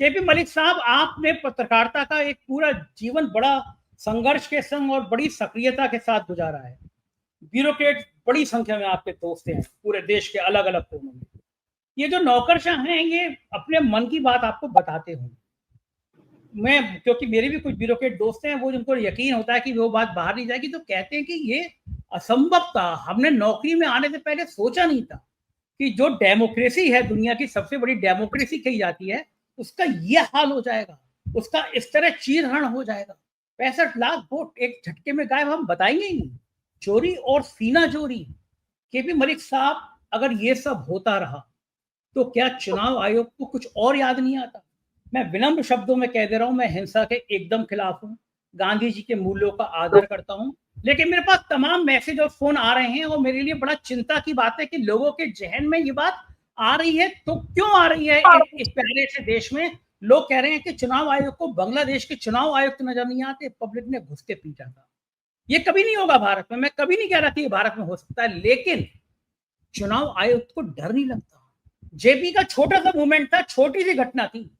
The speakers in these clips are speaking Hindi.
केपी मलिक साहब, आपने पत्रकारिता का एक पूरा जीवन बड़ा संघर्ष के संग और बड़ी सक्रियता के साथ गुजारा है। ब्यूरोक्रेट बड़ी संख्या में आपके दोस्त हैं पूरे देश के अलग अलग कोनों में। ये जो नौकरशाह हैं, ये अपने मन की बात आपको बताते हों। मैं, क्योंकि मेरे भी कुछ ब्यूरोक्रेट दोस्त हैं, वो जिनको यकीन होता है कि वो बात बाहर नहीं जाएगी, तो कहते हैं कि ये असंभव था, हमने नौकरी में आने से पहले सोचा नहीं था कि जो डेमोक्रेसी है, दुनिया की सबसे बड़ी डेमोक्रेसी कही जाती है, उसका ये हाल हो जाएगा, उसका इस तरह चीरहरण हो जाएगा। 65 लाख वोट एक झटके में गायब, हम बताएंगे ही नहीं। चोरी और सीना चोरी। केपी मलिक साहब, अगर ये सब होता रहा तो क्या चुनाव आयोग को कुछ और याद नहीं आता? मैं विनम्र शब्दों में कह दे रहा हूं, मैं हिंसा के एकदम खिलाफ हूं, गांधी जी के मूल्यों का आदर करता हूं, लेकिन मेरे पास तमाम मैसेज और फोन आ रहे हैं और मेरे लिए बड़ा चिंता की बात है कि लोगों के जहन में ये बात आ रही है। तो क्यों आ रही है? इस प्यारे से देश में लोग कह रहे हैं कि चुनाव आयोग को बांग्लादेश के चुनाव आयुक्त नजर नहीं आते, पब्लिक ने घुस के पीटा था। ये कभी नहीं होगा भारत में, मैं कभी नहीं कह रहा कि ये भारत में हो सकता है, लेकिन चुनाव आयुक्त को डर नहीं लगता। जेपी का छोटा सा मूवमेंट था, छोटी सी घटना थी,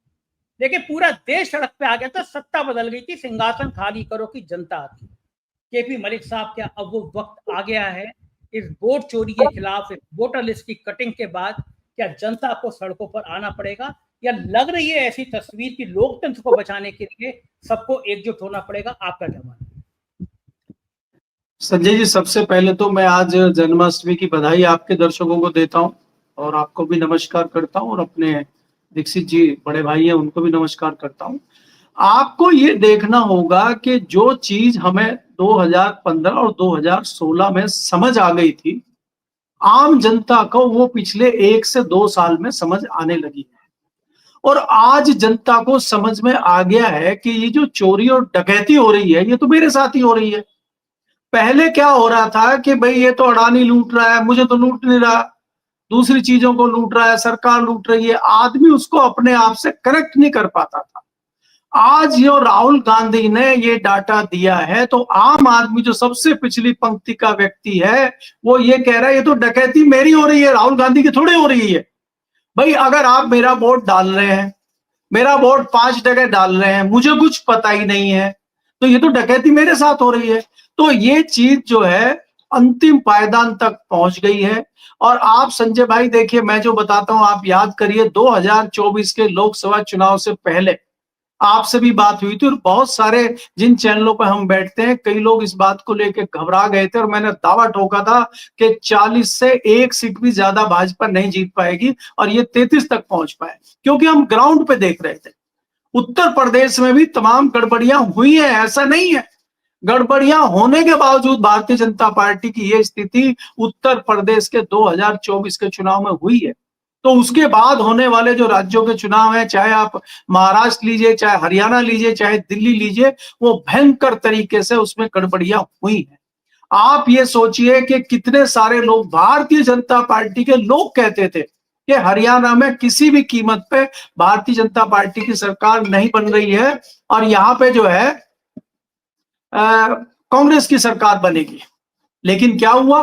लेकिन पूरा देश सड़क पे आ गया था, सत्ता बदल गई थी, सिंहासन खाली करो की जनता आती। केपी मलिक साहब, क्या अब वो वक्त आ गया है इस वोट चोरी के खिलाफ, इस वोटर लिस्ट की कटिंग के बाद क्या जनता को सड़कों पर आना पड़ेगा, या लग रही है ऐसी तस्वीर कि लोकतंत्र को बचाने के लिए सबको एकजुट होना पड़ेगा? आपका क्या मानना है? संजय जी, सबसे पहले तो मैं आज जन्माष्टमी की बधाई आपके दर्शकों को देता हूं और आपको भी नमस्कार करता हूं और अपने दीक्षित जी बड़े भाई हैं उनको भी नमस्कार करता हूं। आपको ये देखना होगा कि जो चीज हमें 2015 और 2016 में समझ आ गई थी, आम जनता को वो पिछले 1 से 2 साल में समझ आने लगी है। और आज जनता को समझ में आ गया है कि ये जो चोरी और डकैती हो रही है, ये तो मेरे साथ ही हो रही है। पहले क्या हो रहा था कि भाई ये तो अडानी लूट रहा है, मुझे तो लूट नहीं रहा, दूसरी चीजों को लूट रहा है, सरकार लूट रही है, आदमी उसको अपने आप से कनेक्ट नहीं कर पाता था। आज जो राहुल गांधी ने ये डाटा दिया है, तो आम आदमी जो सबसे पिछली पंक्ति का व्यक्ति है, वो ये कह रहा है ये तो डकैती मेरी हो रही है, राहुल गांधी की थोड़ी हो रही है। भाई अगर आप मेरा वोट डाल रहे हैं, मेरा वोट 5 जगह डाल रहे हैं, मुझे कुछ पता ही नहीं है, तो ये तो डकैती मेरे साथ हो रही है। तो ये चीज जो है अंतिम पायदान तक पहुंच गई है। और आप संजय भाई देखिए, मैं जो बताता हूं आप याद करिए, 2024 के लोकसभा चुनाव से पहले आपसे भी बात हुई थी और बहुत सारे जिन चैनलों पर हम बैठते हैं, कई लोग इस बात को लेकर घबरा गए थे और मैंने दावा ठोका था कि 40 से 1 सीट भी ज्यादा भाजपा नहीं जीत पाएगी और ये 33 तक पहुंच पाए, क्योंकि हम ग्राउंड पे देख रहे थे। उत्तर प्रदेश में भी तमाम गड़बड़ियां हुई हैं, ऐसा नहीं है। गड़बड़ियां होने के बावजूद भारतीय जनता पार्टी की ये स्थिति उत्तर प्रदेश के 2024 के चुनाव में हुई है। तो उसके बाद होने वाले जो राज्यों के चुनाव हैं, चाहे आप महाराष्ट्र लीजिए, चाहे हरियाणा लीजिए, चाहे दिल्ली लीजिए, वो भयंकर तरीके से उसमें गड़बड़ियां हुई हैं। आप ये सोचिए कि कितने सारे लोग, भारतीय जनता पार्टी के लोग कहते थे कि हरियाणा में किसी भी कीमत पे भारतीय जनता पार्टी की सरकार नहीं बन रही है और यहाँ पे जो है कांग्रेस की सरकार बनेगी। लेकिन क्या हुआ?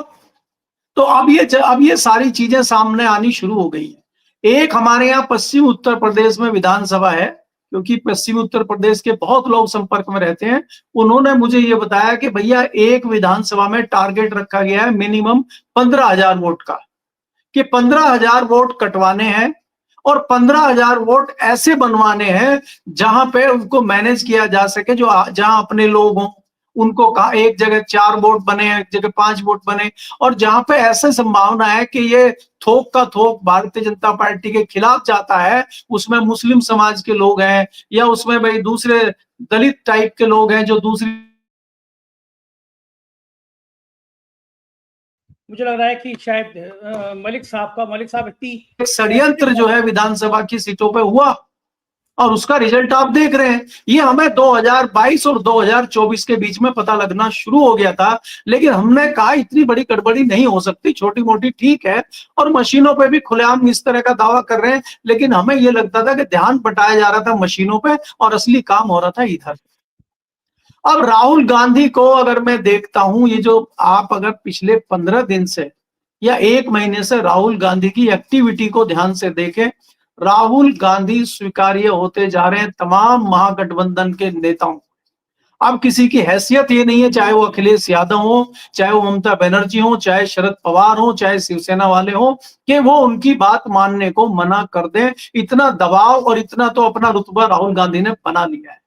तो अब ये सारी चीजें सामने आनी शुरू हो गई है। एक हमारे यहाँ पश्चिम उत्तर प्रदेश में विधानसभा है, क्योंकि पश्चिम उत्तर प्रदेश के बहुत लोग संपर्क में रहते हैं, उन्होंने मुझे ये बताया कि भैया एक विधानसभा में टारगेट रखा गया है मिनिमम 15,000 वोट का, कि 15,000 वोट कटवाने हैं और 15,000 वोट ऐसे बनवाने हैं जहां पे उनको मैनेज किया जा सके, जो जहां अपने लोग हों उनको कहा एक जगह 4 वोट बने, एक जगह 5 वोट बने, और जहां पे ऐसे संभावना है कि ये थोक का थोक भारतीय जनता पार्टी के खिलाफ जाता है, उसमें मुस्लिम समाज के लोग हैं या उसमें भाई दूसरे दलित टाइप के लोग हैं जो दूसरी, मुझे लग रहा है कि शायद मलिक साहब इतनी षड्यंत्र जो है विधानसभा की सीटों पे हुआ और उसका रिजल्ट आप देख रहे हैं। ये हमें 2022 और 2024 के बीच में पता लगना शुरू हो गया था, लेकिन हमने कहा इतनी बड़ी गड़बड़ी नहीं हो सकती, छोटी मोटी ठीक है, और मशीनों पे भी खुलेआम इस तरह का दावा कर रहे हैं, लेकिन हमें ये लगता था कि ध्यान बटाया जा रहा था मशीनों पे और असली काम हो रहा था इधर। अब राहुल गांधी को अगर मैं देखता हूं, ये जो आप अगर पिछले 15 दिन से या 1 महीने से राहुल गांधी की एक्टिविटी को ध्यान से देखें, राहुल गांधी स्वीकार्य होते जा रहे हैं तमाम महागठबंधन के नेताओं। अब किसी की हैसियत ये नहीं है, चाहे वो अखिलेश यादव हो, चाहे वो ममता बनर्जी हो, चाहे शरद पवार हो, चाहे शिवसेना वाले हो, कि वो उनकी बात मानने को मना कर दें। इतना दबाव और इतना तो अपना रुतबा राहुल गांधी ने बना लिया है।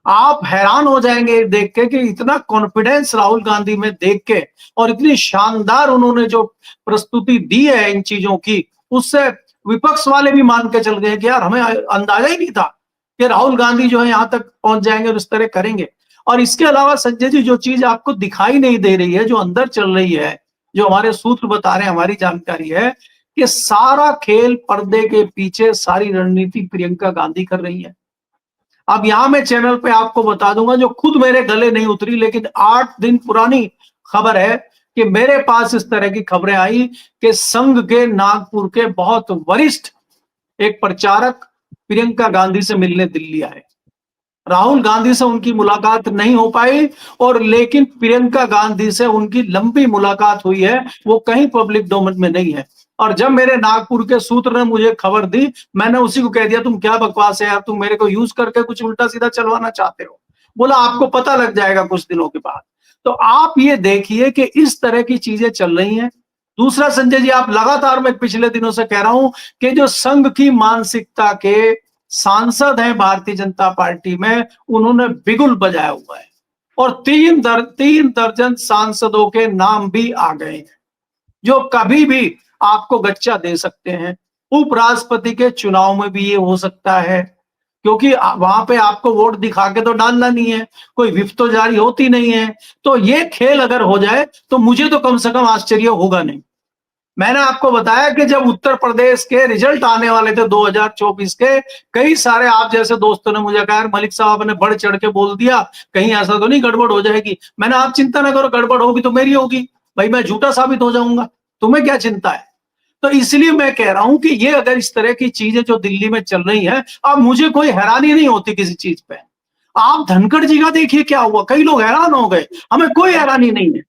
आप हैरान हो जाएंगे देख के कि इतना कॉन्फिडेंस राहुल गांधी में देख के, और इतनी शानदार उन्होंने जो प्रस्तुति दी है इन चीजों की, उससे विपक्ष वाले भी मान के चल गए कि यार हमें अंदाजा ही नहीं था कि राहुल गांधी जो है यहां तक पहुंच जाएंगे और इस तरह करेंगे। और इसके अलावा संजय जी, जो चीज आपको दिखाई नहीं दे रही है, जो अंदर चल रही है, जो हमारे सूत्र बता रहे हैं, हमारी जानकारी है कि सारा खेल पर्दे के पीछे, सारी रणनीति प्रियंका गांधी कर रही है। अब यहां मैं चैनल पे आपको बता दूंगा, जो खुद मेरे गले नहीं उतरी, लेकिन 8 दिन पुरानी खबर है कि मेरे पास इस तरह की खबरें आई कि संघ के नागपुर के बहुत वरिष्ठ एक प्रचारक प्रियंका गांधी से मिलने दिल्ली आए। राहुल गांधी से उनकी मुलाकात नहीं हो पाई, और लेकिन प्रियंका गांधी से उनकी लंबी मुलाकात हुई है, वो कहीं पब्लिक डोमेन में नहीं है। और जब मेरे नागपुर के सूत्र ने मुझे खबर दी, मैंने उसी को कह दिया तुम क्या बकवास है यार, तुम मेरे को यूज करके कुछ उल्टा सीधा चलवाना चाहते हो। बोला आपको पता लग जाएगा कुछ दिनों के बाद। तो आप ये देखिए कि इस तरह की चीजें चल रही हैं। दूसरा संजय जी, आप लगातार, मैं पिछले दिनों से कह रहा हूं कि जो संघ की मानसिकता के सांसद हैं भारतीय जनता पार्टी में, उन्होंने बिगुल बजाया हुआ है, और 3 दर्जन सांसदों के नाम भी आ गए हैं जो कभी भी आपको गच्चा दे सकते हैं। उपराष्ट्रपति के चुनाव में भी ये हो सकता है, क्योंकि वहां पे आपको वोट दिखा के तो डालना नहीं है, कोई व्हिप तो जारी होती नहीं है। तो ये खेल अगर हो जाए तो मुझे तो कम से कम आश्चर्य होगा नहीं। मैंने आपको बताया कि जब उत्तर प्रदेश के रिजल्ट आने वाले थे 2024 के, कई सारे आप जैसे दोस्तों ने मुझे कहा मलिक साहब ने बढ़ चढ़ के बोल दिया, कहीं ऐसा तो नहीं गड़बड़ हो जाएगी। मैंने, आप चिंता ना करो, गड़बड़ होगी तो मेरी होगी भाई, मैं झूठा साबित हो जाऊंगा, तुम्हें क्या चिंता है। तो इसलिए मैं कह रहा हूं कि ये अगर इस तरह की चीजें जो दिल्ली में चल रही है, अब मुझे कोई हैरानी नहीं होती किसी चीज पे। आप धनखड़ जी का देखिए क्या हुआ, कई लोग हैरान हो गए, हमें कोई हैरानी नहीं है।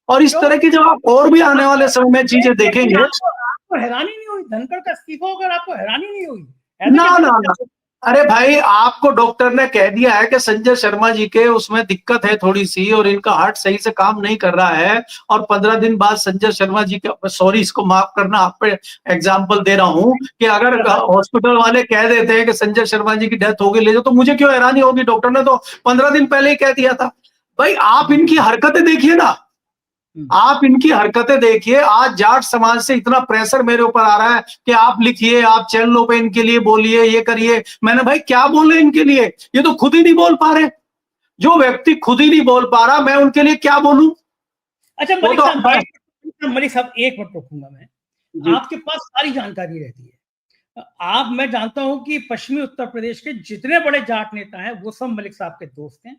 और इस तरह की जब आप और भी आने वाले समय में चीजें देखेंगे, आपको हैरानी नहीं हुई धनखड़ का इस्तीफा होकर, आपको हैरानी नहीं हुई? ना ना ना, अरे भाई आपको डॉक्टर ने कह दिया है कि संजय शर्मा जी के उसमें दिक्कत है थोड़ी सी, और इनका हार्ट सही से काम नहीं कर रहा है, और 15 दिन बाद संजय शर्मा जी के, सॉरी इसको माफ करना, आप पे एग्जांपल दे रहा हूं कि अगर हॉस्पिटल वाले कह देते हैं कि संजय शर्मा जी की डेथ हो गई, ले जाओ, तो मुझे क्यों हैरानी होगी? डॉक्टर ने तो 15 दिन पहले ही कह दिया था। भाई आप इनकी हरकतें देखिए ना, आप इनकी हरकतें देखिए। आज जाट समाज से इतना प्रेशर मेरे ऊपर आ रहा है कि आप लिखिए, आप चैनलों पे इनके लिए बोलिए, ये करिए। मैंने भाई क्या बोले इनके लिए, ये तो खुद ही नहीं बोल पा रहे। जो व्यक्ति खुद ही नहीं बोल पा रहा, मैं उनके लिए क्या बोलूं? अच्छा मलिक साहब एक मिनट रोकूंगा मैं, आपके पास सारी जानकारी रहती है। मैं जानता हूं कि पश्चिमी उत्तर प्रदेश के जितने बड़े जाट नेता हैं वो सब मलिक साहब के दोस्त हैं,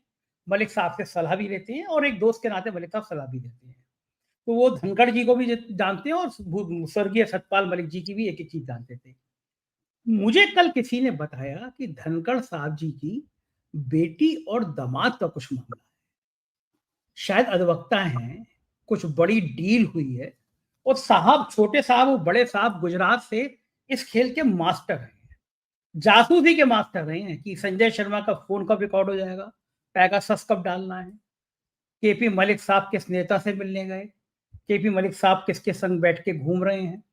मलिक साहब से सलाह भी लेते हैं, और एक दोस्त के नाते मलिक साहब सलाह भी देते हैं। तो वो धनखड़ जी को भी जानते हैं, और स्वर्गीय सतपाल मलिक जी की भी एक चीज जानते थे। मुझे कल किसी ने बताया कि धनखड़ साहब जी की बेटी और दामाद का कुछ मामला है, शायद अधिवक्ता हैं, कुछ बड़ी डील हुई है, और साहब, छोटे साहब और बड़े साहब गुजरात से इस खेल के मास्टर हैं, जासूसी के मास्टर रहे हैं कि संजय शर्मा का फोन कब रिकॉर्ड हो जाएगा, पैगासस कब डालना है, केपी मलिक साहब किस नेता से मिलने गए, केपी मलिक साहब किसके संग बैठ के घूम रहे हैं।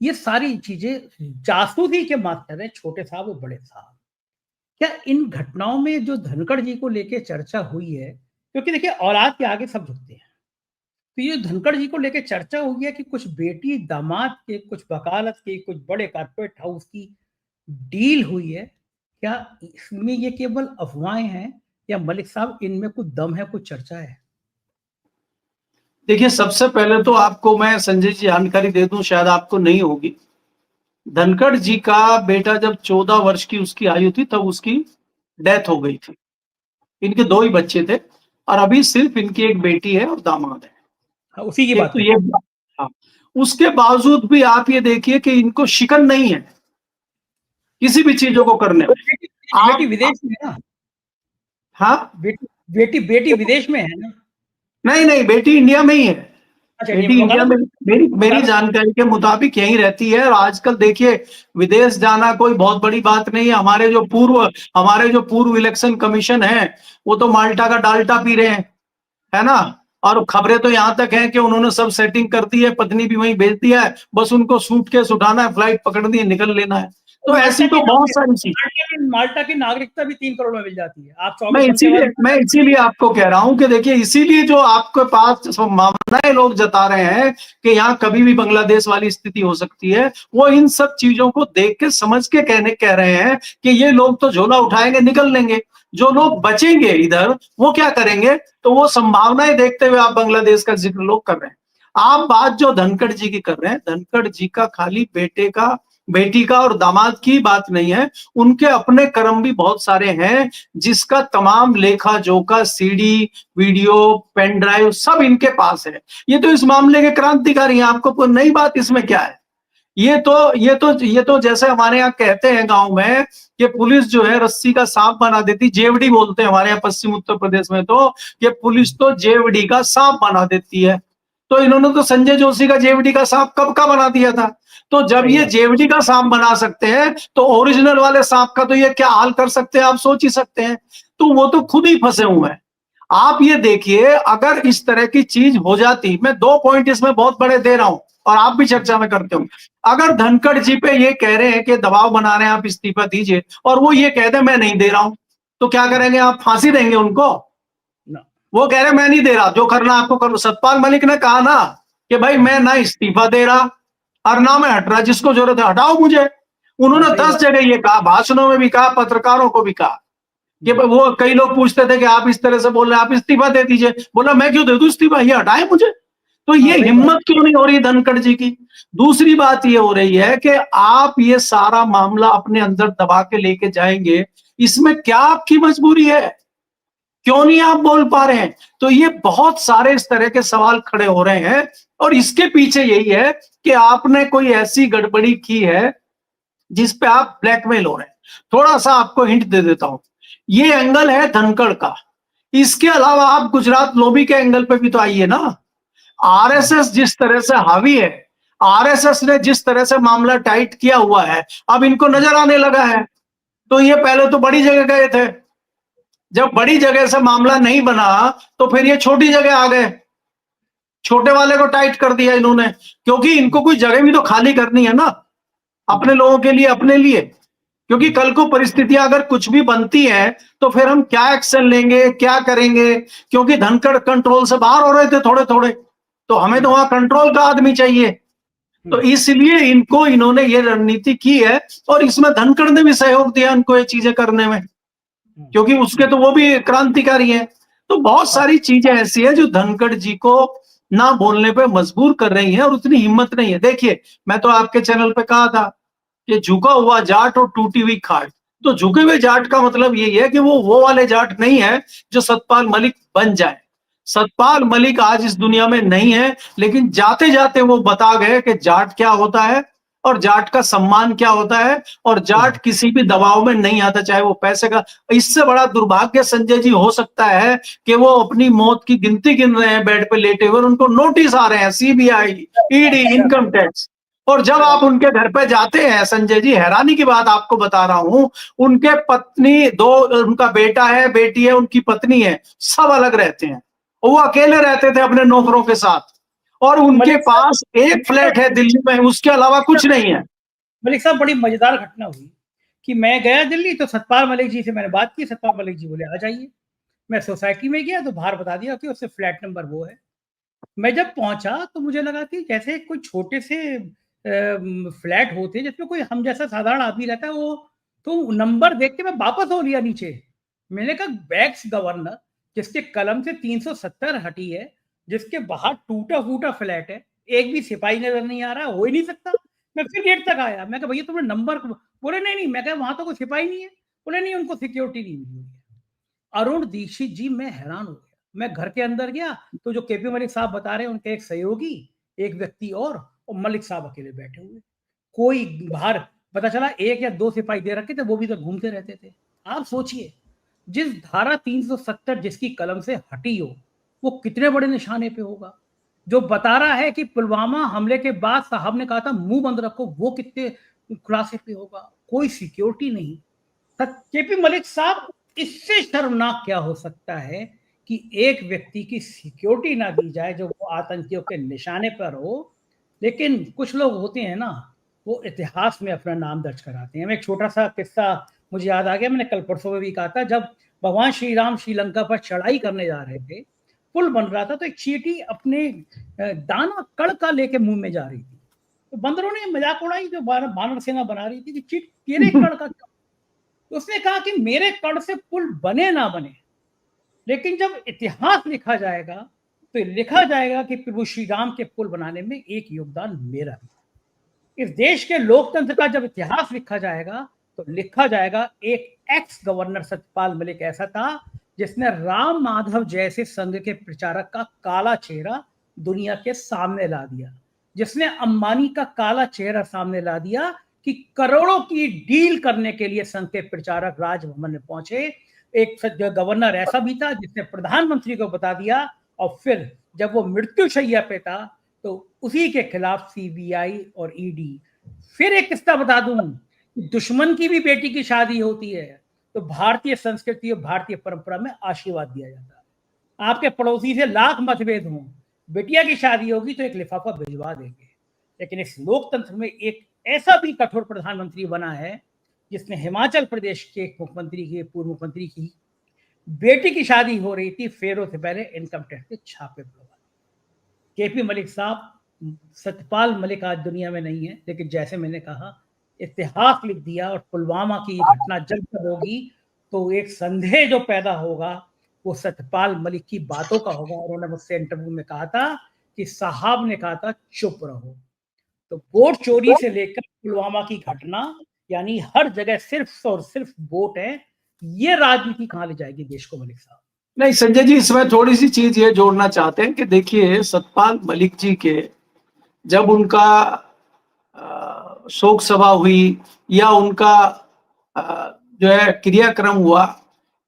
ये सारी चीजें जासूसी के मास्टर है, छोटे साहब और बड़े साहब। क्या इन घटनाओं में जो धनखड़ जी को लेके चर्चा हुई है, क्योंकि देखिए औलाद के आगे सब झुकते हैं, तो ये धनखड़ जी को लेके चर्चा हो गया कि कुछ बेटी दामाद के, कुछ वकालत के, कुछ बड़े कारपोरेट हाउस की डील हुई है, क्या इसमें ये केवल अफवाहें हैं, या मलिक साहब इनमें कुछ दम है, कुछ चर्चा है? देखिए, सबसे पहले तो आपको मैं संजय जी जानकारी दे दूं, शायद आपको नहीं होगी। धनखड़ जी का बेटा जब 14 वर्ष की उसकी आयु थी तब उसकी डेथ हो गई थी। इनके 2 ही बच्चे थे, और अभी सिर्फ इनकी एक बेटी है और दामाद है। हाँ, उसी की एक बात तो है। ये, हाँ, उसके बावजूद भी आप ये देखिए कि इनको शिकन नहीं है किसी भी चीजों को करने में। बेटी विदेश में है ना? हाँ, बेटी बेटी बेटी विदेश में है ना? नहीं नहीं, बेटी इंडिया में ही है। अच्छा बेटी इंडिया में मेरी मेरी जानकारी के मुताबिक यही रहती है। और आजकल देखिए, विदेश जाना कोई बहुत बड़ी बात नहीं है। हमारे जो पूर्व इलेक्शन कमीशन है, वो तो माल्टा का डाल्टा पी रहे हैं, है ना। और खबरें तो यहाँ तक हैं कि उन्होंने सब सेटिंग कर दी है, पत्नी भी वहीं भेज दिया है, बस उनको सूटकेस उठाना है, फ्लाइट पकड़नी है, निकल लेना है। तो ऐसी तो बहुत सारी चीज। माल्टा की नागरिकता भी 3 करोड़ में मिल जाती है। आप मैं 24 घंटे इसीलिए बाद मैं इसीलिए आपको कह रहा हूं कि देखिए, इसीलिए जो आपके पास संभावनाएं लोग जता रहे हैं कि यहाँ कभी भी बांग्लादेश वाली स्थिति हो सकती है, वो इन सब चीजों को देख के समझ के कह रहे हैं कि ये लोग तो झोला उठाएंगे, निकल लेंगे। जो लोग बचेंगे इधर, वो क्या करेंगे? तो वो संभावनाएं देखते हुए आप बांग्लादेश का जिक्र लोग कर रहे हैं। आप बात जो धनखड़ जी की कर रहे हैं, धनखड़ जी का खाली बेटी का और दामाद की बात नहीं है, उनके अपने कर्म भी बहुत सारे हैं, जिसका तमाम लेखा जोखा, सीडी, वीडियो, पेन ड्राइव सब इनके पास है। ये तो इस मामले के क्रांतिकारी हैं। आपको कोई नई बात इसमें क्या है? ये तो जैसे हमारे यहाँ कहते हैं गांव में कि पुलिस जो है रस्सी का सांप बना देती, जेवड़ी बोलते हैं हमारे यहाँ पश्चिम उत्तर प्रदेश में, तो ये पुलिस तो जेवड़ी का सांप बना देती है। तो इन्होंने तो संजय जोशी का जेवड़ी का सांप कब का बना दिया था। तो जब ये जेवड़ी का सांप बना सकते हैं, तो ओरिजिनल वाले सांप का तो ये क्या हाल कर सकते हैं, आप सोच ही सकते हैं। तो वो तो खुद ही फंसे हुए हैं। आप ये देखिए, अगर इस तरह की चीज हो जाती, मैं 2 पॉइंट इसमें बहुत बड़े दे रहा हूं और आप भी चर्चा में करते हो। अगर धनखड़ जी पे ये कह रहे हैं कि दबाव बना रहे हैं, आप इस्तीफा दीजिए, और वो ये कह दे मैं नहीं दे रहा हूं, तो क्या करेंगे आप? फांसी देंगे उनको? वो कह रहे मैं नहीं दे रहा, जो करना आपको करो। सतपाल मलिक ने कहा ना कि भाई मैं ना इस्तीफा दे रहा और ना मैं हट रहा, जिसको जरूरत है हटाओ मुझे। उन्होंने 10 जगह ये कहा, भाषणों में भी कहा, पत्रकारों को भी कहा कि वो कई लोग पूछते थे कि आप इस तरह से बोल रहे हैं, आप इस्तीफा दे दीजिए। बोला मैं क्यों दे दूं इस्तीफा, ये हटाए मुझे। तो ये हिम्मत क्यों नहीं हो रही धनखड़ जी की? दूसरी बात ये हो रही है कि आप ये सारा मामला अपने अंदर दबा के लेके जाएंगे, इसमें क्या आपकी मजबूरी है? क्यों नहीं आप बोल पा रहे हैं? तो ये बहुत सारे इस तरह के सवाल खड़े हो रहे हैं, और इसके पीछे यही है कि आपने कोई ऐसी गड़बड़ी की है जिस पे आप ब्लैकमेल हो रहे हैं। थोड़ा सा आपको हिंट दे देता हूं, ये एंगल है धनखड़ का। इसके अलावा आप गुजरात लॉबी के एंगल पे भी तो आइए ना। आरएसएस जिस तरह से हावी है, आरएसएस ने जिस तरह से मामला टाइट किया हुआ है, अब इनको नजर आने लगा है। तो ये पहले तो बड़ी जगह गए थे, जब बड़ी जगह से मामला नहीं बना तो फिर ये छोटी जगह आ गए, छोटे वाले को टाइट कर दिया इन्होंने, क्योंकि इनको कोई जगह भी तो खाली करनी है ना अपने लोगों के लिए, अपने लिए। क्योंकि कल को परिस्थितियां अगर कुछ भी बनती हैं तो फिर हम क्या एक्शन लेंगे, क्या करेंगे? क्योंकि धनखड़ कंट्रोल से बाहर हो रहे थे थोड़े थोड़े, तो हमें तो वहां कंट्रोल का आदमी चाहिए। तो इसलिए इन्होंने ये रणनीति की है, और इसमें धनखड़ ने भी सहयोग दिया उनको ये चीजें करने में, क्योंकि उसके तो वो भी क्रांतिकारी हैं। तो बहुत सारी चीजें ऐसी है जो धनखड़ जी को ना बोलने पे मजबूर कर रही हैं, और उतनी हिम्मत नहीं है। देखिए, मैं तो आपके चैनल पे कहा था कि झुका हुआ जाट और टूटी हुई खाट। तो झुके हुए जाट का मतलब यही है कि वो वाले जाट नहीं है जो सतपाल मलिक बन जाए। सतपाल मलिक आज इस दुनिया में नहीं है, लेकिन जाते जाते वो बता गए कि जाट क्या होता है, और जाट का सम्मान क्या होता है, और जाट किसी भी दबाव में नहीं आता, चाहे वो पैसे का। इससे बड़ा दुर्भाग्य संजय जी हो सकता है कि वो अपनी मौत की गिनती गिन रहे हैं बेड पे लेटे हुए, उनको नोटिस आ रहे हैं, सीबीआई, ईडी, इनकम टैक्स। और जब आप उनके घर पे जाते हैं संजय जी, हैरानी की बात आपको बता रहा हूं, उनके पत्नी दो, उनका बेटा है, बेटी है, उनकी पत्नी है, सब अलग रहते हैं। वो अकेले रहते थे अपने नौकरों के साथ, और उनके पास एक फ्लैट है दिल्ली में, उसके अलावा कुछ नहीं है। मलिक साहब, बड़ी मजेदार घटना हुई कि मैं गया दिल्ली, तो सतपाल मलिक जी से मैंने बात की। सतपाल मलिक जी बोले आ जाइए। मैं सोसाइटी में गया तो बाहर बता दिया कि उससे फ्लैट नंबर वो है। मैं जब पहुंचा तो मुझे लगा कि जैसे कोई छोटे से फ्लैट होते जिसमें कोई हम जैसा साधारण आदमी रहता है, वो तो नंबर देख के मैं वापस हो लिया नीचे। मैंने कहा बैक्स गवर्नर, जिसके कलम से 370 हटी है, जिसके बाहर टूटा फूटा फ्लैट है, एक भी सिपाही नजर नहीं आ रहा, हो ही नहीं सकता। मैं फिर गेट तक आया, मैं कहा भैया तुमने नंबर, बोले नहीं नहीं। मैं कहा वहां तो कोई सिपाही नहीं है। बोले नहीं, उनको सिक्योरिटी नहीं मिली हुई है। अरुण दीक्षित जी, मैं हैरान हो गया। मैं घर के अंदर गया तो जो केपी मलिक साहब बता रहे हैं, उनके एक सहयोगी, एक व्यक्ति और मलिक साहब अकेले बैठे हुए। कोई बाहर, पता चला 1 या 2 सिपाही दे रखे थे, वो भी तो घूमते रहते थे। आप सोचिए, जिस धारा 370 जिसकी कलम से हटी हो, वो कितने बड़े निशाने पे होगा। जो बता रहा है कि पुलवामा हमले के बाद साहब ने कहा था मुंह बंद रखो, वो कितने खुलासे पे होगा? कोई सिक्योरिटी नहीं। केपी मलिक साहब, इससे शर्मनाक क्या हो सकता है कि एक व्यक्ति की सिक्योरिटी ना दी जाए जो वो आतंकियों के निशाने पर हो। लेकिन कुछ लोग होते हैं ना, वो इतिहास में अपना नाम दर्ज कराते हैं। एक छोटा सा किस्सा मुझे याद आ गया, मैंने कल परसों में भी कहा था। जब भगवान श्री राम श्रीलंका पर चढ़ाई करने जा रहे थे, पुल बन रहा था, तो एक चींटी अपने दाना कड़का लेके मुंह में जा रही थी। तो बंदरों ने मजाक उड़ाई, जो बानर सेना बना रही थी, कि चींटी तेरे कड़ का क्या? तो उसने कहा कि मेरे कड़ से पुल बने ना बने, लेकिन जब इतिहास लिखा जाएगा तो लिखा जाएगा कि प्रभु श्री राम के पुल बनाने में एक योगदान मेरा भी। इस देश के लोकतंत्र का जब इतिहास लिखा जाएगा तो लिखा जाएगा एक एक्स गवर्नर सत्यपाल मलिक ऐसा था जिसने राम माधव जैसे संघ के प्रचारक का काला चेहरा दुनिया के सामने ला दिया, जिसने अंबानी का काला चेहरा सामने ला दिया कि करोड़ों की डील करने के लिए संघ के प्रचारक राजभवन में पहुंचे। एक गवर्नर ऐसा भी था जिसने प्रधानमंत्री को बता दिया, और फिर जब वो मृत्युशैया पे था तो उसी के खिलाफ सीबीआई और ईडी। फिर एक किस्सा बता दूं, दुश्मन की भी बेटी की शादी होती है तो भारतीय संस्कृति और भारतीय परंपरा में आशीर्वाद दिया जाता है। आपके पड़ोसी से लाख मतभेद हों, बेटिया की शादी होगी तो एक लिफाफा भिजवा देंगे। लेकिन इस लोकतंत्र में एक ऐसा भी कठोर प्रधानमंत्री बना है जिसने हिमाचल प्रदेश के मुख्यमंत्री की, पूर्व मुख्यमंत्री की बेटी की शादी हो रही थी, फेरों से पहले इनकम टैक्स के छापे पड़वा। केपी मलिक साहब, सत्यपाल मलिक आज दुनिया में नहीं है, लेकिन जैसे मैंने कहा इतिहास लिख दिया। और पुलवामा की ये घटना जब तक होगी तो एक संदेह जो पैदा होगा वो सत्यपाल मलिक की बातों का होगा। उन्होंने मुझसे इंटरव्यू में कहा था कि साहब ने कहा था चुप रहो। तो वोट चोरी से लेकर पुलवामा की घटना, यानी हर जगह सिर्फ और सिर्फ वोट है। ये राजनीति कहां ले जाएगी देश को मलिक साहब? नहीं संजय जी, इसमें थोड़ी सी चीज ये जोड़ना चाहते हैं कि देखिए, सतपाल मलिक जी के जब उनका शोक सभा हुई या उनका जो है क्रियाक्रम हुआ,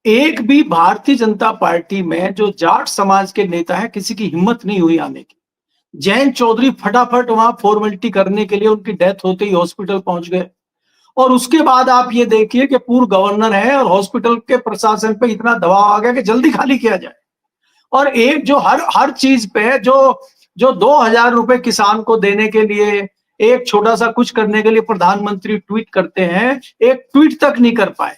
एक भी भारतीय जनता पार्टी में जो जाट समाज के नेता है किसी की हिम्मत नहीं हुई आने की। जयंत चौधरी फटाफट वहां फॉर्मेलिटी करने के लिए उनकी डेथ होते ही हॉस्पिटल पहुंच गए। और उसके बाद आप ये देखिए कि पूर्व गवर्नर है और हॉस्पिटल के प्रशासन पे इतना दबाव आ गया कि जल्दी खाली किया जाए। और एक जो हर चीज पे जो 2,000 रुपए किसान को देने के लिए, एक छोटा सा कुछ करने के लिए प्रधानमंत्री ट्वीट करते हैं, एक ट्वीट तक नहीं कर पाए।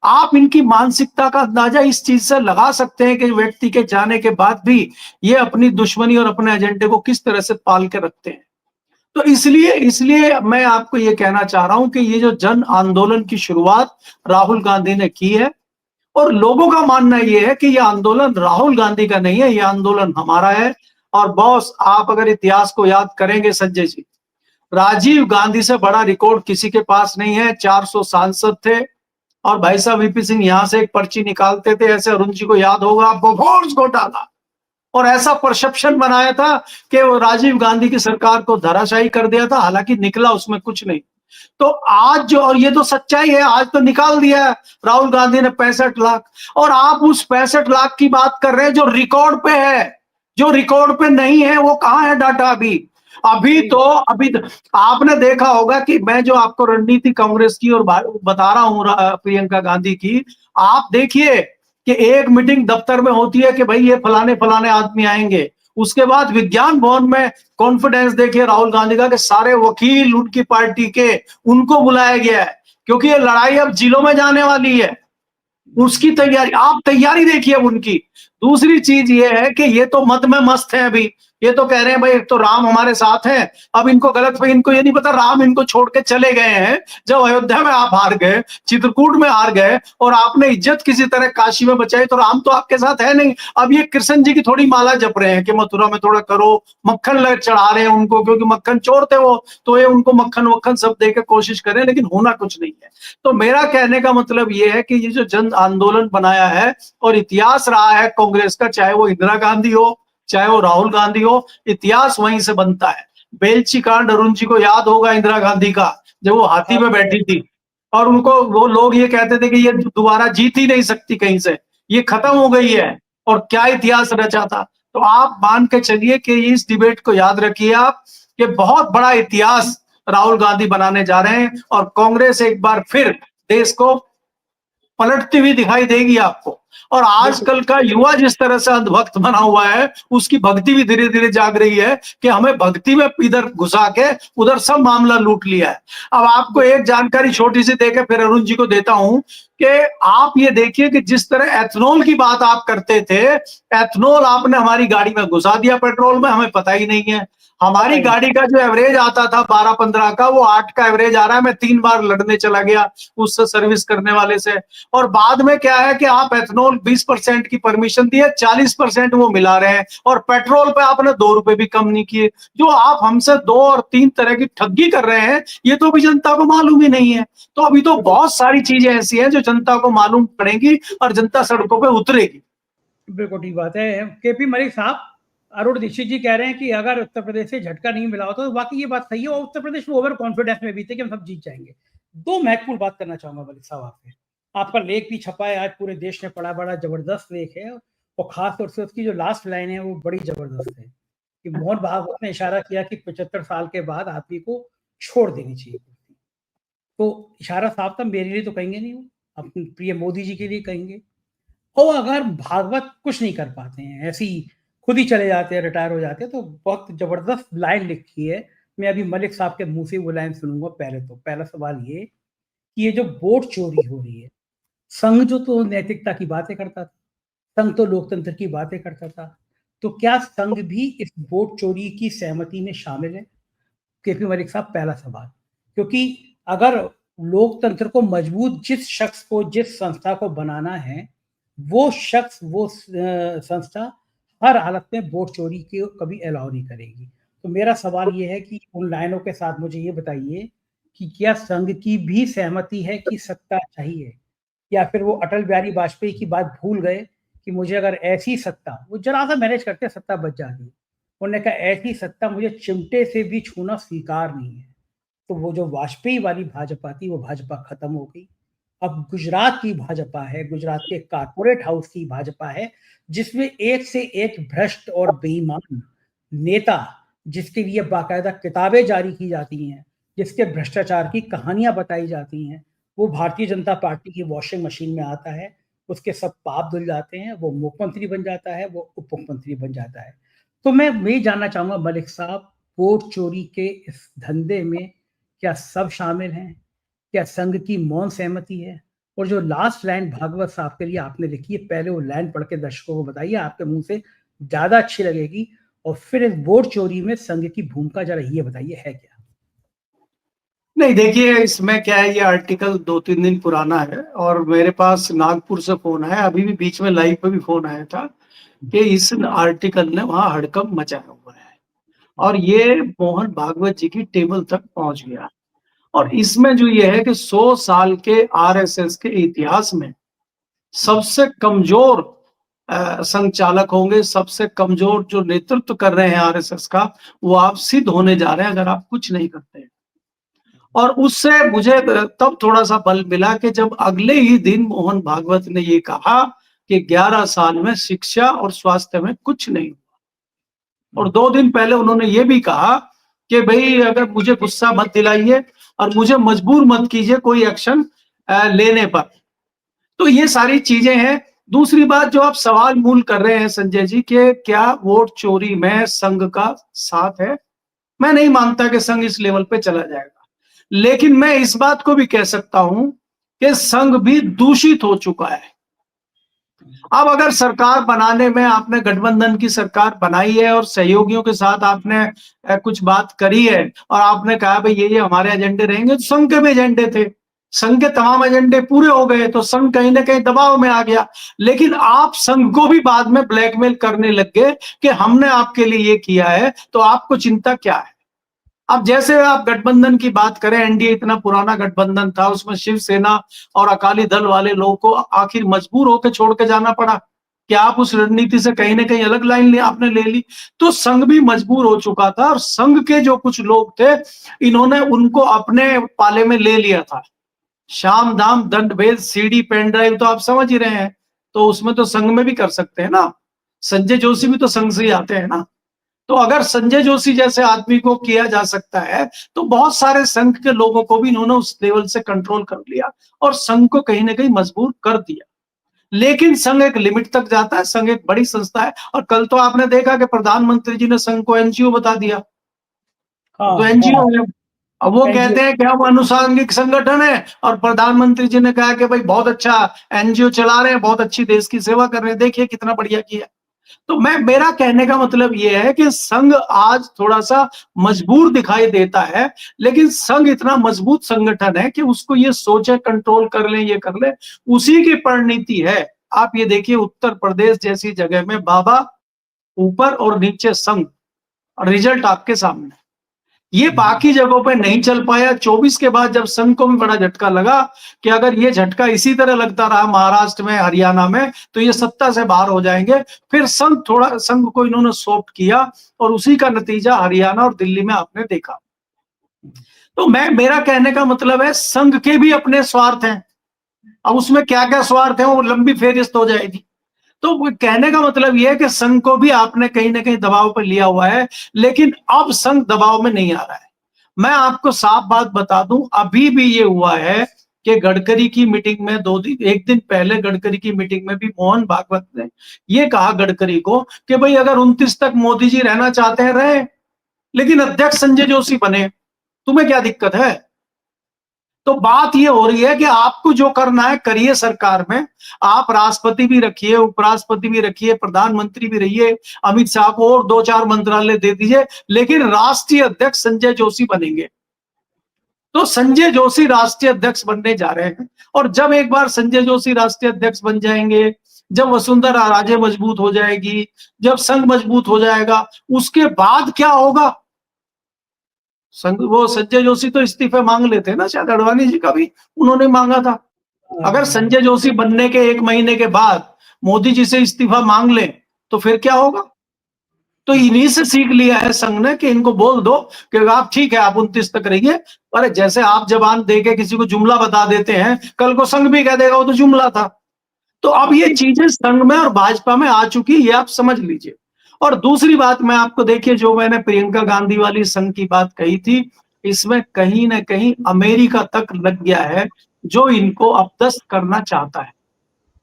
आप इनकी मानसिकता का अंदाजा इस चीज से लगा सकते हैं कि व्यक्ति के जाने के बाद भी ये अपनी दुश्मनी और अपने एजेंडे को किस तरह से पाल के रखते हैं। तो इसलिए मैं आपको ये कहना चाह रहा हूं कि ये जो जन आंदोलन की शुरुआत राहुल गांधी ने की है, और लोगों का मानना ये है कि ये आंदोलन राहुल गांधी का नहीं है, ये आंदोलन हमारा है। और बॉस, आप अगर इतिहास को याद करेंगे संजय जी, राजीव गांधी से बड़ा रिकॉर्ड किसी के पास नहीं है। 400 सांसद थे और भाई साहब वीपी सिंह यहां से एक पर्ची निकालते थे, ऐसे अरुण जी को याद होगा, बोफोर्स घोटाला, और ऐसा परसेप्शन बनाया था कि वो राजीव गांधी की सरकार को धराशायी कर दिया था, हालांकि निकला उसमें कुछ नहीं। तो आज जो, और ये तो सच्चाई है, आज तो निकाल दिया है राहुल गांधी ने 65 लाख, और आप उस 65 लाख की बात कर रहे हैं जो रिकॉर्ड पे है। जो रिकॉर्ड पे नहीं है वो कहां है डाटा? अभी आपने देखा होगा कि मैं जो आपको रणनीति कांग्रेस की और बता रहा हूं प्रियंका गांधी की, आप देखिए कि एक मीटिंग दफ्तर में होती है कि भाई ये फलाने फलाने आदमी आएंगे, उसके बाद विज्ञान भवन में कॉन्फिडेंस देखिए राहुल गांधी का कि सारे वकील उनकी पार्टी के, उनको बुलाया गया है, क्योंकि ये लड़ाई अब जिलों में जाने वाली है। उसकी तैयारी, आप तैयारी देखिए उनकी। दूसरी चीज ये है कि ये तो मत में मस्त है अभी, ये तो कह रहे हैं भाई तो राम हमारे साथ हैं। अब इनको गलत, इनको ये नहीं पता राम इनको छोड़ के चले गए हैं। जब अयोध्या में आप हार गए, चित्रकूट में हार गए, और आपने इज्जत किसी तरह काशी में बचाई, तो राम तो आपके साथ है नहीं। अब ये कृष्ण जी की थोड़ी माला जप रहे हैं कि मथुरा में थोड़ा करो, मक्खन चढ़ा रहे हैं उनको, क्योंकि मक्खन चोर थे वो, तो ये उनको मक्खन वक्खन सब दे के कोशिश करें, लेकिन होना कुछ नहीं है। तो मेरा कहने का मतलब ये है कि ये जो जन आंदोलन बनाया है और इतिहास रहा है कांग्रेस का, चाहे वो इंदिरा गांधी हो चाहे वो राहुल गांधी हो, इतिहास वहीं से बनता है। बेलची कांड अरुण जी को याद होगा इंदिरा गांधी का, जब वो हाथी में बैठी थी और उनको वो लोग ये कहते थे कि ये दोबारा जीत ही नहीं सकती कहीं से, ये खत्म हो गई है, और क्या इतिहास रचा था। तो आप मान के चलिए कि इस डिबेट को याद रखिए आप कि बहुत बड़ा इतिहास राहुल गांधी बनाने जा रहे हैं और कांग्रेस एक बार फिर देश को पलटती हुई दिखाई देगी आपको। और आजकल का युवा जिस तरह से अंधभक्त बना हुआ है, उसकी भक्ति भी धीरे धीरे जाग रही है कि हमें भक्ति में इधर घुसा के उधर सब मामला लूट लिया है। अब आपको एक जानकारी छोटी सी देकर फिर अरुण जी को देता हूं कि आप ये देखिए कि जिस तरह एथनॉल की बात आप करते थे, एथनॉल आपने हमारी गाड़ी में घुसा दिया पेट्रोल में, हमें पता ही नहीं है। हमारी गाड़ी का जो एवरेज आता था 12-15 का, वो 8 का एवरेज आ रहा है। मैं 3 बार लड़ने चला गया उससे, सर्विस करने वाले से। और बाद में क्या है कि आप एथनॉल 20% की परमिशन दी है, 40% वो मिला रहे हैं और पेट्रोल पे आपने 2 रुपए भी कम नहीं किए। जो आप हमसे 2 और 3 तरह की ठगी कर रहे हैं, ये तो अभी जनता को मालूम ही नहीं है। तो अभी तो बहुत सारी चीजें ऐसी हैं जो जनता को मालूम पड़ेंगी और जनता सड़कों पे उतरेगी। बिल्कुल ठीक बात है। केपी मलिक साहब, अरुण दीक्षित जी कह रहे हैं कि अगर उत्तर प्रदेश से झटका नहीं मिला होता, तो बाकी ये बात सही है, और उत्तर प्रदेश में ओवर कॉन्फिडेंस में भी थे कि हम सब जीत जाएंगे। 2 महत्वपूर्ण बात करना चाहूंगा मलिक साहब आपसे। आपका लेख भी छपा है, आज पूरे देश ने पढ़ा, बड़ा जबरदस्त लेख है, और खास तौर से उसकी जो लास्ट लाइन है वो बड़ी जबरदस्त है कि मोहन भागवत ने इशारा किया कि 75 साल के बाद आदमी को छोड़ देनी चाहिए। तो इशारा साफ था, मेरे लिए तो कहेंगे नहीं, वो अपने प्रिय मोदी जी के लिए कहेंगे। और अगर भागवत कुछ नहीं कर पाते हैं, ऐसी खुद ही चले जाते हैं, रिटायर हो जाते हैं, तो बहुत जबरदस्त लाइन लिखी है। मैं अभी मलिक साहब के मुंह से वो लाइन सुनूंगा। पहला सवाल ये कि ये जो वोट चोरी हो रही है, संघ जो तो नैतिकता की बातें करता था, संघ तो लोकतंत्र की बातें करता था, तो क्या संघ भी इस वोट चोरी की सहमति में शामिल है? केपी मलिक साहब, पहला सवाल। क्योंकि अगर लोकतंत्र को मजबूत जिस शख्स को, जिस संस्था को बनाना है, वो शख्स, वो संस्था हर हालत में वोट चोरी को कभी अलाउ नहीं करेगी। तो मेरा सवाल ये है कि उन लाइनों के साथ मुझे ये बताइए कि क्या संघ की भी सहमति है कि सत्ता चाहिए, या फिर वो अटल बिहारी वाजपेयी की बात भूल गए कि मुझे अगर ऐसी सत्ता, वो जरा सा मैनेज करते सत्ता बच जाती, उन्होंने कहा ऐसी सत्ता मुझे चिमटे से भी छूना स्वीकार नहीं है। तो वो जो वाजपेयी वाली भाजपा थी, वो भाजपा खत्म हो गई। अब गुजरात की भाजपा है, गुजरात के कारपोरेट हाउस की भाजपा है, जिसमें एक से एक भ्रष्ट और बेईमान नेता, जिसके लिए बाकायदा किताबें जारी की जाती हैं, जिसके भ्रष्टाचार की कहानियां बताई जाती हैं, वो भारतीय जनता पार्टी की वॉशिंग मशीन में आता है, उसके सब पाप धुल जाते हैं, वो मुख्यमंत्री बन जाता है, वो उप मुख्यमंत्री बन जाता है। तो मैं ये जानना चाहूंगा मलिक साहब, वोट चोरी के इस धंधे में क्या सब शामिल हैं? क्या संघ की मौन सहमति है? और जो लास्ट लाइन भागवत साहब के लिए आपने लिखी है, पहले वो लाइन पढ़ के दर्शकों को बताइए, आपके मुंह से ज्यादा अच्छी लगेगी, और फिर इस वोट चोरी में संघ की भूमिका जरा ये बताइए है क्या? नहीं, देखिए इसमें क्या है, ये आर्टिकल 2-3 दिन पुराना है और मेरे पास नागपुर से फोन है, अभी भी बीच में लाइव पे भी फोन आया था कि इस आर्टिकल ने वहां हड़कंप मचाया हुआ है और ये मोहन भागवत जी की टेबल तक पहुंच गया। और इसमें जो ये है कि 100 साल के आरएसएस के इतिहास में सबसे कमजोर संचालक होंगे, सबसे कमजोर जो नेतृत्व कर रहे हैं आरएसएस का, वो आप सिद्ध होने जा रहे हैं अगर आप कुछ नहीं करते हैं। और उससे मुझे तब थोड़ा सा बल मिला कि जब अगले ही दिन मोहन भागवत ने ये कहा कि 11 साल में शिक्षा और स्वास्थ्य में कुछ नहीं हुआ। और 2 दिन पहले उन्होंने ये भी कहा कि भाई अगर मुझे गुस्सा मत दिलाइए और मुझे मजबूर मत कीजिए कोई एक्शन लेने पर। तो ये सारी चीजें हैं। दूसरी बात जो आप सवाल मूल कर रहे हैं संजय जी के क्या वोट चोरी में संघ का साथ है, मैं नहीं मानता कि संघ इस लेवल पे चला जाएगा। लेकिन मैं इस बात को भी कह सकता हूं कि संघ भी दूषित हो चुका है। अब अगर सरकार बनाने में आपने गठबंधन की सरकार बनाई है और सहयोगियों के साथ आपने कुछ बात करी है और आपने कहा भाई ये हमारे एजेंडे रहेंगे, तो संघ के भी एजेंडे थे, संघ के तमाम एजेंडे पूरे हो गए तो संघ कहीं ना कहीं दबाव में आ गया। लेकिन आप संघ को भी बाद में ब्लैकमेल करने लग गए कि हमने आपके लिए ये किया है तो आपको चिंता क्या है। अब जैसे आप गठबंधन की बात करें, एनडीए इतना पुराना गठबंधन था, उसमें शिवसेना और अकाली दल वाले लोगों को आखिर मजबूर होकर छोड़ के जाना पड़ा कि आप उस रणनीति से कहीं ना कहीं अलग लाइन आपने ले ली। तो संघ भी मजबूर हो चुका था और संघ के जो कुछ लोग थे इन्होंने उनको अपने पाले में ले लिया था। शाम दाम दंड भेद सीडी पेन ड्राइव तो आप समझ ही रहे हैं, तो उसमें तो संघ में भी कर सकते हैं ना। संजय जोशी भी तो संघ से ही आते हैं ना। तो अगर संजय जोशी जैसे आदमी को किया जा सकता है, तो बहुत सारे संघ के लोगों को भी इन्होंने उस लेवल से कंट्रोल कर लिया और संघ को कहीं ना कहीं मजबूर कर दिया। लेकिन संघ एक लिमिट तक जाता है, संघ एक बड़ी संस्था है। और कल तो आपने देखा कि प्रधानमंत्री जी ने संघ को एनजीओ बता दिया, तो एनजीओ है। अब वो कहते हैं कि हम अनुसांगिक संगठन है, और प्रधानमंत्री जी ने कहा कि भाई बहुत अच्छा एनजीओ चला रहे हैं, बहुत अच्छी देश की सेवा कर रहे हैं, देखिए कितना बढ़िया किया। तो मेरा कहने का मतलब ये है कि संघ आज थोड़ा सा मजबूर दिखाई देता है, लेकिन संघ इतना मजबूत संगठन है कि उसको ये सोचे कंट्रोल कर ले, ये कर ले, उसी की परिणति है। आप ये देखिए उत्तर प्रदेश जैसी जगह में बाबा ऊपर और नीचे संघ, और रिजल्ट आपके सामने। ये बाकी जगहों पे नहीं चल पाया। 24 के बाद जब संघ को भी बड़ा झटका लगा कि अगर ये झटका इसी तरह लगता रहा महाराष्ट्र में, हरियाणा में, तो ये सत्ता से बाहर हो जाएंगे। फिर संघ को इन्होंने सॉफ्ट किया और उसी का नतीजा हरियाणा और दिल्ली में आपने देखा। तो मेरा कहने का मतलब है संघ के भी अपने स्वार्थ हैं। अब उसमें क्या क्या स्वार्थ है वो लंबी फेहरिस्त हो जाएगी। तो कहने का मतलब यह है कि संघ को भी आपने कहीं ना कहीं दबाव पर लिया हुआ है, लेकिन अब संघ दबाव में नहीं आ रहा है। मैं आपको साफ बात बता दूं, अभी भी ये हुआ है कि गडकरी की मीटिंग में एक दिन पहले गडकरी की मीटिंग में भी मोहन भागवत ने ये कहा गडकरी को कि भाई अगर 29 तक मोदी जी रहना चाहते हैं रहे, लेकिन अध्यक्ष संजय जोशी बने, तुम्हें क्या दिक्कत है। तो बात ये हो रही है कि आपको जो करना है करिए सरकार में। आप राष्ट्रपति भी रखिए, उपराष्ट्रपति भी रखिए, प्रधानमंत्री भी रहिए, अमित शाह को और 2-4 मंत्रालय दे दीजिए, लेकिन राष्ट्रीय अध्यक्ष संजय जोशी बनेंगे। तो संजय जोशी राष्ट्रीय अध्यक्ष बनने जा रहे हैं, और जब एक बार संजय जोशी राष्ट्रीय अध्यक्ष बन जाएंगे, जब वसुंधरा राजे मजबूत हो जाएगी, जब संघ मजबूत हो जाएगा, उसके बाद क्या होगा। वो संजय जोशी तो इस्तीफे मांग लेते ना, शायद अडवाणी जी का भी उन्होंने मांगा था। अगर संजय जोशी बनने के 1 महीने के बाद मोदी जी से इस्तीफा मांग ले तो फिर क्या होगा। तो इन्हीं से सीख लिया है संघ ने कि इनको बोल दो कि आप ठीक है, आप 29 तक रहिए। अरे जैसे आप जबान देके किसी को जुमला बता देते हैं, कल को संघ भी कह देगा वो तो जुमला था। तो अब ये चीजें संघ में और भाजपा में आ चुकी है, ये आप समझ लीजिए। और दूसरी बात मैं आपको, देखिए जो मैंने प्रियंका गांधी वाली संघ की बात कही थी, इसमें कहीं ना कहीं अमेरिका तक लग गया है, जो इनको अपदस्थ करना चाहता है,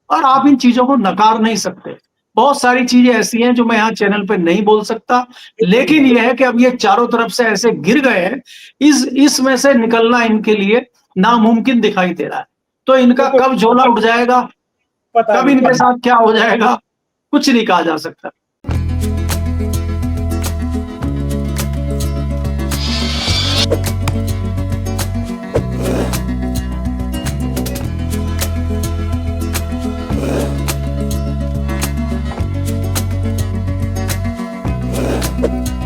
और आप इन चीजों को नकार नहीं सकते। बहुत सारी चीजें ऐसी हैं जो मैं यहाँ चैनल पे नहीं बोल सकता, लेकिन यह है कि अब ये चारों तरफ से ऐसे गिर गए हैं, इसमें से निकलना इनके लिए नामुमकिन दिखाई दे रहा है। तो इनका कब झोला उठ जाएगा, कब इनके साथ क्या हो जाएगा, कुछ नहीं कहा जा सकता। you